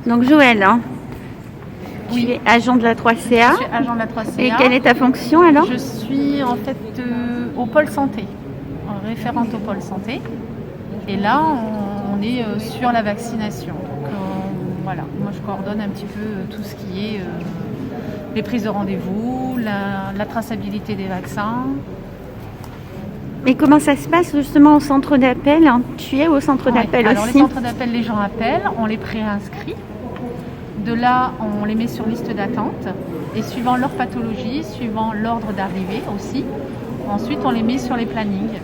Donc Joël, hein, tu Oui, es agent de la 3CA. je suis agent de la 3CA. Et quelle est ta fonction alors? Je suis en fait au pôle santé, référente au pôle santé. Et là, on est sur la vaccination. Donc voilà, moi je coordonne un petit peu tout ce qui est les prises de rendez-vous, la traçabilité des vaccins. Et comment ça se passe justement au centre d'appel, hein? Tu es au centre d'appel Alors les aussi? centres d'appel, les gens appellent, on les préinscrit. De là, on les met sur liste d'attente. Et suivant leur pathologie, suivant l'ordre d'arrivée aussi, ensuite on les met sur les plannings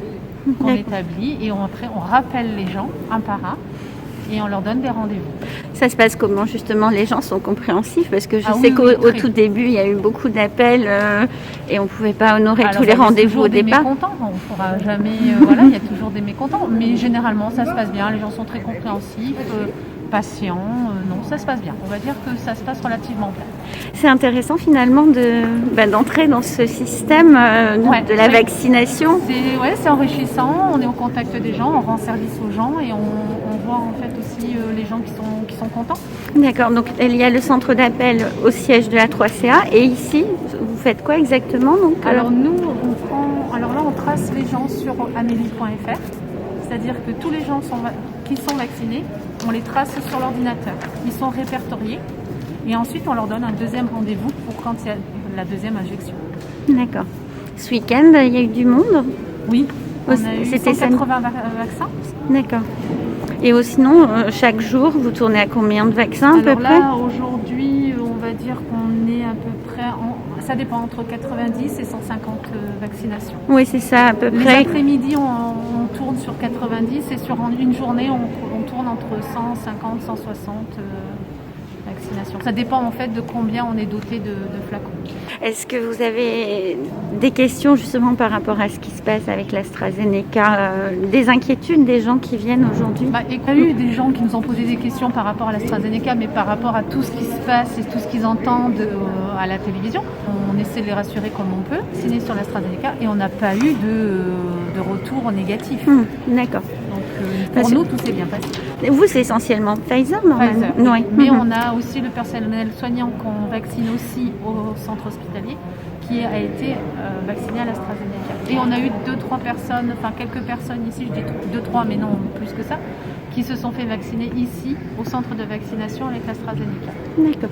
qu'on D'accord. établit et après on rappelle les gens un par un et on leur donne des rendez-vous. Ça se passe comment justement? Les gens sont compréhensifs parce que je Ah sais oui, qu'au oui, au très. tout début, il y a eu beaucoup d'appels et on ne pouvait pas honorer Alors, tous les il y a rendez-vous toujours au des départ. mécontents, on ne pourra jamais. Voilà, il y a toujours des mécontents, mais généralement ça se passe bien. Les gens sont très compréhensifs, patients. Non, ça se passe bien. On va dire que ça se passe relativement bien. C'est intéressant finalement d'entrer dans ce système Ouais, de la vaccination. C'est enrichissant. On est au contact des gens, on rend service aux gens et on voit en fait aussi les gens qui sont contents. D'accord, donc il y a le centre d'appel au siège de la 3CA et ici, vous faites quoi exactement donc, Alors nous, alors là, on trace les gens sur amélie.fr, c'est-à-dire que tous les gens qui sont vaccinés, on les trace sur l'ordinateur. Ils sont répertoriés et ensuite on leur donne un deuxième rendez-vous pour quand il y a la deuxième injection. D'accord. Ce week-end, il y a eu du monde? Oui, on a eu C'était 180 vaccins. D'accord. Et sinon, chaque jour, vous tournez à combien de vaccins à peu Alors près? là, aujourd'hui, on va dire qu'on est à peu près, ça dépend, entre 90 et 150 vaccinations. Oui, c'est ça, à peu Les près. après-midi, on tourne sur 90 et sur une journée, on tourne entre 150 et 160 vaccinations. Ça dépend en fait de combien on est doté de flacons. Est-ce que vous avez des questions justement par rapport à ce qui se passe avec l'AstraZeneca, des inquiétudes des gens qui viennent aujourd'hui? Il y a eu des gens qui nous ont posé des questions par rapport à l'AstraZeneca, mais par rapport à tout ce qui se passe et tout ce qu'ils entendent à la télévision. On essaie de les rassurer comme on peut, signer sur l'AstraZeneca, et on n'a pas eu de retour négatif. D'accord. Donc pour nous, tout s'est bien passé. Vous, c'est essentiellement Pfizer, normalement? Pfizer, oui. Oui. Mais on a aussi le personnel soignant qu'on vaccine aussi au centre hospitalier qui a été vacciné à l'AstraZeneca. Et on a eu quelques personnes ici, je dis 2-3 mais non plus que ça, qui se sont fait vacciner ici au centre de vaccination avec l'AstraZeneca. D'accord.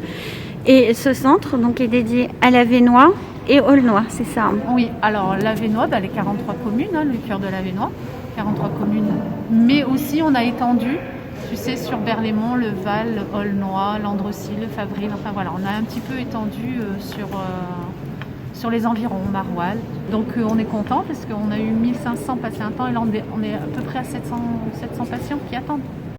Et ce centre donc, est dédié à l'Avesnois et Aulnois, c'est ça? Oui, alors l'Avesnois, les 43 communes, le cœur de l'Avesnois, 43 communes, mais aussi on a étendu, tu sais, sur Berlaymont, le Val, le Aulnois, l'Andrecy, le Favril, enfin voilà, on a un petit peu étendu sur les environs, Maroilles. Donc on est content parce qu'on a eu 1500 patients et là on est à peu près à 700 patients qui attendent.